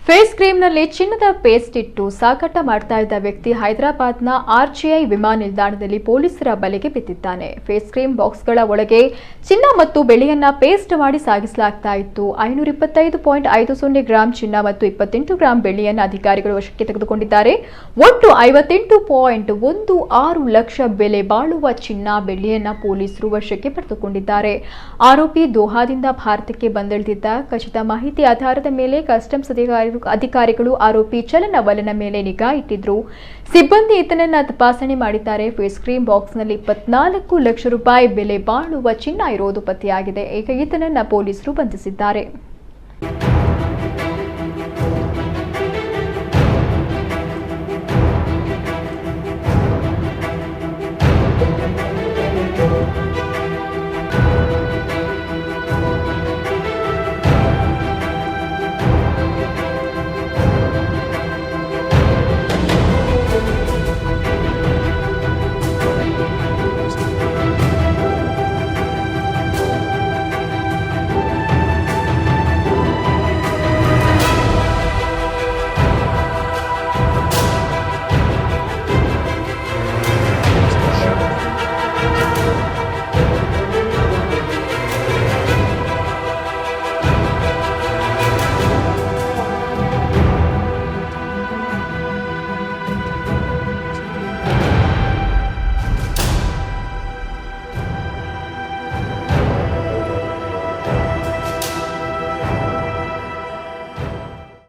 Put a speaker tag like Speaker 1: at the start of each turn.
Speaker 1: Face ಕ್ರೀಮ್ನಲ್ಲಿ ಚಿನ್ನದ paste ಇಟ್ಟು ಸಾಗಾಟ ಮಾಡ್ತಾ ಇದ್ದ ವ್ಯಕ್ತಿ ಹೈದರಾಬಾದ್ನ ಆರ್ಜಿಐ ವಿಮಾನ ನಿಲ್ದಾಣದಲ್ಲಿ ಪೊಲೀಸರ ಬಲೆಗೆ ಬಿದ್ದಿದ್ದಾನೆ. ಫೇಸ್ ಕ್ರೀಮ್ ಬಾಕ್ಸ್ಗಳ ಒಳಗೆ ಚಿನ್ನ ಮತ್ತು ಬೆಳ್ಳಿಯನ್ನ ಪೇಸ್ಟ್ ಮಾಡಿ ಸಾಗಿಸಲಾಗ್ತಾ ಇತ್ತು. 525.50 ಗ್ರಾಂ ಚಿನ್ನ ಮತ್ತು 28 ಗ್ರಾಂ ಬೆಳ್ಳಿಯನ್ನು ಅಧಿಕಾರಿಗಳು ವಶಕ್ಕೆ ತೆಗೆದುಕೊಂಡಿದ್ದಾರೆ. ಒಟ್ಟು 58.16 ಲಕ್ಷ ಬೆಲೆ ಬಾಳುವ ಚಿನ್ನ ಬೆಳ್ಳಿಯನ್ನ ಪೊಲೀಸರು ವಶಕ್ಕೆ ಪಡೆದುಕೊಂಡಿದ್ದಾರೆ. ಆರೋಪಿ ದೋಹಾದಿಂದ ಭಾರತಕ್ಕೆ ಬಂದಿಳಿದಿದ್ದ. ಖಚಿತ ಮಾಹಿತಿ ಆಧಾರದ ಮೇಲೆ ಕಸ್ಟಮ್ಸ್ ಅಧಿಕಾರಿಗಳು ಆರೋಪಿ ಚಲನವಲನ ಮೇಲೆ ನಿಗಾ ಇಟ್ಟಿದ್ರು. ಸಿಬ್ಬಂದಿ ಈತನನ್ನ ತಪಾಸಣೆ ಮಾಡಿದ್ದಾರೆ. ಫೇಸ್ ಕ್ರೀಮ್ ಬಾಕ್ಸ್ನಲ್ಲಿ 24 ಲಕ್ಷ ರೂಪಾಯಿ ಬೆಲೆ ಬಾಳುವ ಚಿನ್ನ ಇರೋದು ಪತ್ತೆಯಾಗಿದೆ. ಈಗ ಈತನನ್ನ ಪೊಲೀಸರು ಬಂಧಿಸಿದ್ದಾರೆ.